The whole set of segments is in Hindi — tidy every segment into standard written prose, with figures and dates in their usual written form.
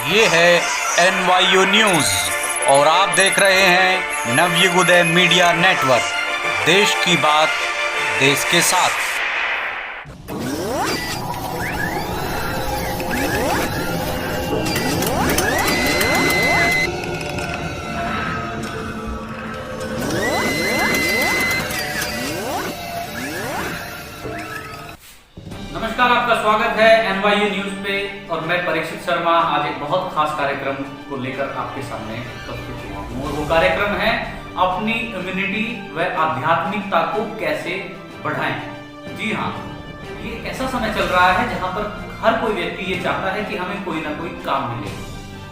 ये है NYU न्यूज़ और आप देख रहे हैं नवयुग उदय मीडिया नेटवर्क। देश की बात देश के साथ। नमस्कार, आपका स्वागत है NYU न्यूज पे और मैं परीक्षित शर्मा आज एक बहुत खास कार्यक्रम को लेकर आपके सामने प्रस्तुत हुआ हूँ। और वो कार्यक्रम है अपनी इम्यूनिटी व आध्यात्मिकता को कैसे बढ़ाएं। जी हाँ, ये एक ऐसा समय चल रहा है जहाँ पर हर कोई व्यक्ति ये चाहता है कि हमें कोई ना कोई काम मिले,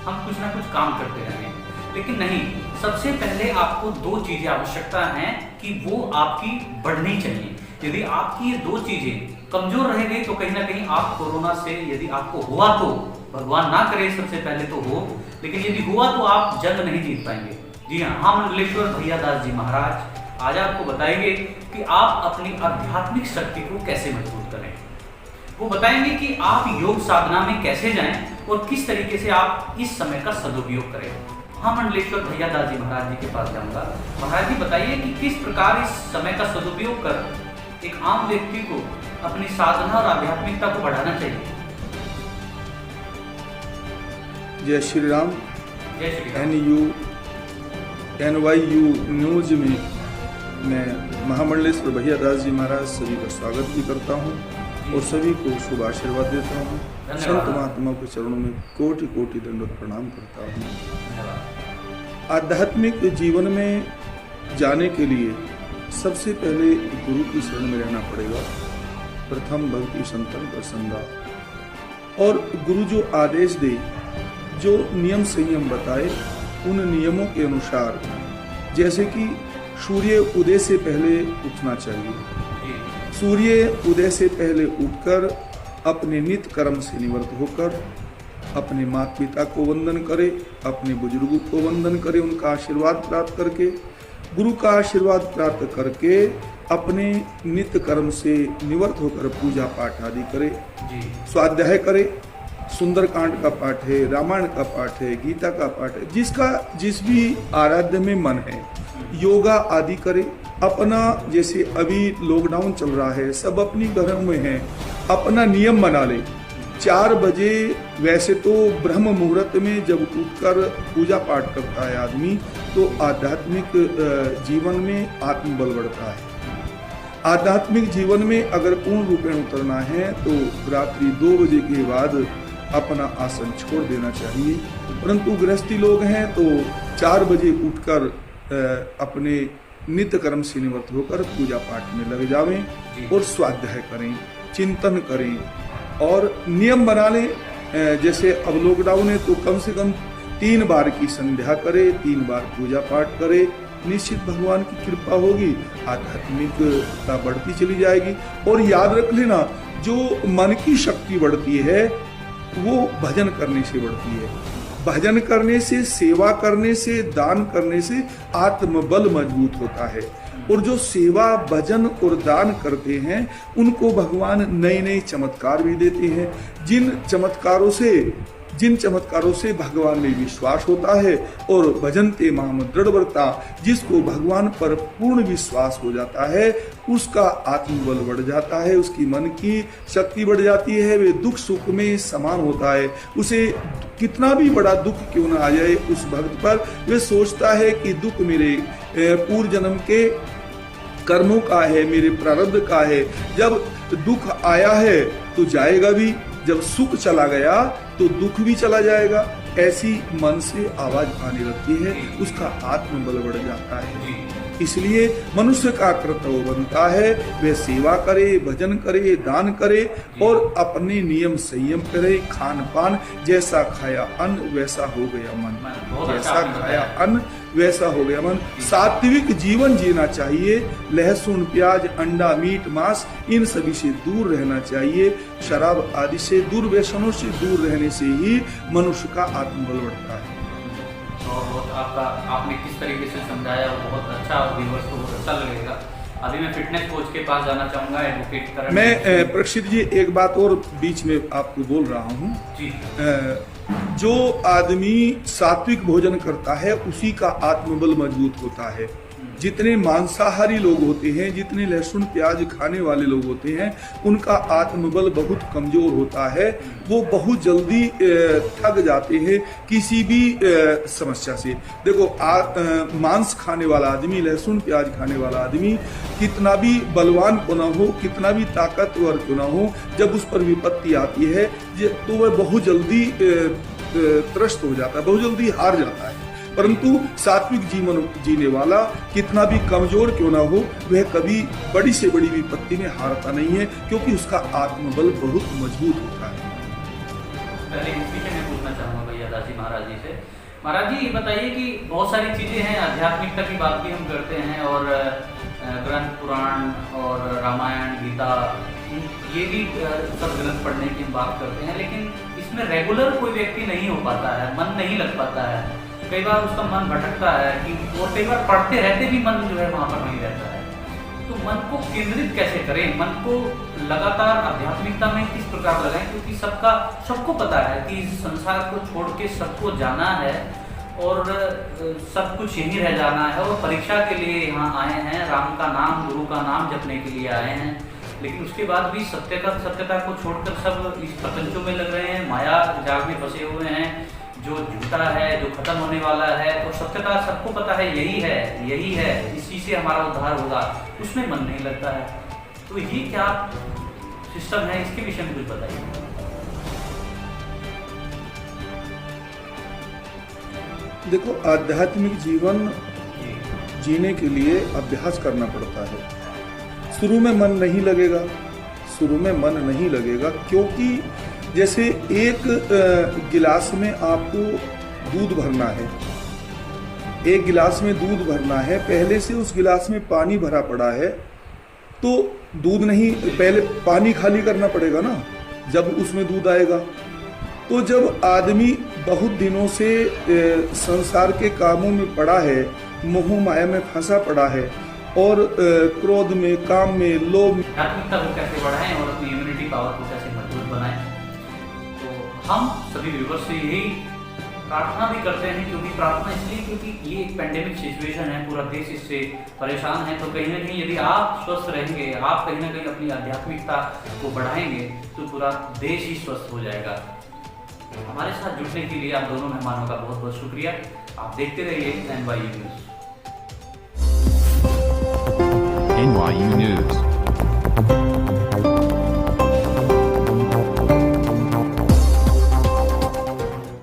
हम कुछ ना कुछ काम करते रहें। लेकिन नहीं, सबसे पहले आपको दो चीजें आवश्यकता है कि वो आपकी बढ़नी चाहिए। यदि आपकी ये दो चीजें कमजोर रह गई तो कहीं ना कहीं आप कोरोना से, यदि आपको हुआ तो भगवान ना करे सबसे पहले तो हो, लेकिन यदि हुआ तो आप जंग नहीं जीत पाएंगे। जी हाँ, हम मंगलेश्वर भैया दास जी महाराज आज आपको बताएंगे कि आप अपनी आध्यात्मिक शक्ति को कैसे मजबूत करें। वो बताएंगे कि आप योग साधना में कैसे जाएं और किस तरीके से आप इस समय का सदुपयोग करें। हाँ, मंडलेश्वर भैया दास जी महाराज जी के पास जाऊंगा। महाराज जी बताइए कि किस प्रकार इस समय का सदुपयोग कर एक आम व्यक्ति को अपनी साधना और आध्यात्मिकता को बढ़ाना चाहिए। जय श्री राम। जय श्री राम। NYU न्यूज में मैं महामंडलेश्वर भैया दास जी महाराज सभी का स्वागत भी करता हूँ और सभी को शुभ आशीर्वाद देता हूँ। संत महात्मा के चरणों में कोटि कोटि दंडवत प्रणाम करता हूँ। आध्यात्मिक जीवन में जाने के लिए सबसे पहले गुरु की शरण में रहना पड़ेगा। प्रथम भक्ति संतन प्रसंगा, और गुरु जो आदेश दे, जो नियम संयम बताए, उन नियमों के अनुसार, जैसे कि सूर्य उदय से पहले उठना चाहिए। सूर्य उदय से पहले उठकर अपने नित्य कर्म से निवृत्त होकर अपने माता पिता को वंदन करे, अपने बुजुर्गों को वंदन करे, उनका आशीर्वाद प्राप्त करके, गुरु का आशीर्वाद प्राप्त करके अपने नित्य कर्म से निवृत्त होकर पूजा पाठ आदि करे, स्वाध्याय करे। सुंदरकांड का पाठ है, रामायण का पाठ है, गीता का पाठ है, जिसका जिस भी आराध्य में मन है, योगा आदि करे। अपना जैसे अभी लॉकडाउन चल रहा है, सब अपनी घरों में है, अपना नियम बना ले। 4 बजे वैसे तो ब्रह्म मुहूर्त में जब उठकर पूजा पाठ करता है आदमी, तो आध्यात्मिक जीवन में आत्मबल बढ़ता है। आध्यात्मिक जीवन में अगर पूर्ण रूपेण उतरना है तो रात्रि 2 बजे के बाद अपना आसन छोड़ देना चाहिए। परंतु गृहस्थी लोग हैं तो 4 बजे उठकर अपने नित्य कर्म से निवृत्त होकर पूजा पाठ में लग जावें और स्वाध्याय करें, चिंतन करें और नियम बना लें। जैसे अब लॉकडाउन है तो कम से कम 3 बार की संध्या करे, 3 बार पूजा पाठ करे, निश्चित भगवान की कृपा होगी, आध्यात्मिकता बढ़ती चली जाएगी। और याद रख लेना, जो मन की शक्ति बढ़ती है वो भजन करने से बढ़ती है। भजन करने से, सेवा करने से, दान करने से आत्मबल मजबूत होता है। और जो सेवा, भजन और दान करते हैं उनको भगवान नए नए चमत्कार भी देते हैं। जिन चमत्कारों से भगवान में विश्वास होता है और भजनते माम दृढ़व्रता, जिसको भगवान पर पूर्ण विश्वास हो जाता है, उसका आत्मबल बढ़ जाता है, उसकी मन की शक्ति बढ़ जाती है, वे दुख सुख में समान होता है। उसे कितना भी बड़ा दुख क्यों ना आ जाए उस भक्त पर, वे सोचता है कि दुख मेरे पूर्व जन्म के कर्मों का है, मेरे प्रारब्ध का है। जब दुख आया है तो जाएगा भी, जब सुख चला गया तो दुख भी चला जाएगा। ऐसी मन से आवाज आने लगती है, उसका आत्मबल बढ़ जाता है। इसलिए मनुष्य का कर्तव्य बनता है वह सेवा करे, भजन करे, दान करे और अपने नियम संयम करे। खान पान, जैसा खाया अन्न वैसा हो गया मन, जैसा खाया अन्न वैसा हो गया मन। सात्विक जीवन जीना चाहिए। लहसुन, प्याज, अंडा, मीट, मांस, इन सभी से दूर रहना चाहिए। शराब आदि से दूर, व्यसनों से दूर रहने से ही मनुष्य का आत्मबल बढ़ता है। आपने किस तरीके से समझाया, बहुत अच्छा, व्यूअर्स को बहुत अच्छा लगेगा। अभी मैं फिटनेस कोच के पास जाना चाहूंगा, एडवोकेट करण। मैं परीक्षित जी एक बात और बीच में आपको बोल रहा हूँ। जी। जो आदमी सात्विक भोजन करता है उसी का आत्मबल मजबूत होता है। जितने मांसाहारी लोग होते हैं, जितने लहसुन प्याज खाने वाले लोग होते हैं, उनका आत्मबल बहुत कमजोर होता है। वो बहुत जल्दी थक जाते हैं किसी भी समस्या से। देखो मांस खाने वाला आदमी, लहसुन प्याज खाने वाला आदमी कितना भी बलवान क्यों ना हो, कितना भी ताकतवर क्यों ना हो, जब उस पर विपत्ति आती है तो वह बहुत जल्दी त्रस्त हो जाता है, बहुत जल्दी हार जाता है। परंतु सात्विक जीवन जीने वाला कितना भी कमजोर क्यों ना हो, वह कभी बड़ी से बड़ी विपत्ति में हारता नहीं है, क्योंकि उसका आत्मबल बहुत मजबूत होता है। पहले इस विषय में पूछना चाहूंगा भैया दास जी महाराज जी से। महाराज जी ये बताइए कि बहुत सारी चीजें हैं, आध्यात्मिकता की बात भी हम करते हैं और ग्रंथ पुराण और रामायण गीता ये भी सब ग्रंथ पढ़ने की हम बात करते हैं, लेकिन इसमें रेगुलर कोई व्यक्ति नहीं हो पाता है, मन नहीं लग पाता है। कई बार उसका मन भटकता है कि और कई बार पढ़ते रहते भी मन जो है वहाँ पर नहीं रहता है। तो मन को केंद्रित कैसे करें, मन को लगातार आध्यात्मिकता में किस प्रकार लगाएं, क्योंकि सबको पता है कि इस संसार को छोड़ के सबको जाना है और सब कुछ यहीं रह जाना है और परीक्षा के लिए यहाँ आए हैं, राम का नाम गुरु का नाम जपने के लिए आए हैं। लेकिन उसके बाद भी सत्यता को छोड़कर सब इस प्रपंचों में लग रहे हैं, माया जाल में फंसे हुए हैं, जो झूठा है, जो खत्म होने वाला है। और सत्यता सबको पता है यही है, इसी से हमारा उद्धार होगा, उसमें मन नहीं लगता है। तो ये क्या सिस्टम है, इसके विषय में कुछ बताइए। देखो, आध्यात्मिक जीवन जीने के लिए अभ्यास करना पड़ता है। शुरू में मन नहीं लगेगा, क्योंकि जैसे एक गिलास में आपको दूध भरना है, एक गिलास में दूध भरना है, पहले से उस गिलास में पानी भरा पड़ा है, तो दूध नहीं, पहले पानी खाली करना पड़ेगा ना, जब उसमें दूध आएगा। तो जब आदमी बहुत दिनों से संसार के कामों में पड़ा है, मोह माया में फंसा पड़ा है और क्रोध में, काम में, लोभ में, आध्यात्मिकता को कैसे बढ़ाएं और अपनी इम्यूनिटी पावर को कैसे मजबूत बनाएं, तो हम सभी व्यूअर्स से यही प्रार्थना भी करते हैं। क्योंकि प्रार्थना इसलिए क्योंकि ये एक पेंडेमिक सिचुएशन है, पूरा देश इससे परेशान है। तो कहीं ना कहीं यदि आप स्वस्थ रहेंगे, आप कहीं ना कहीं अपनी आध्यात्मिकता को बढ़ाएंगे, तो पूरा देश ही स्वस्थ हो जाएगा। हमारे साथ जुड़ने के लिए आप दोनों मेहमानों का बहुत बहुत शुक्रिया। आप देखते रहिए NYU न्यूज़।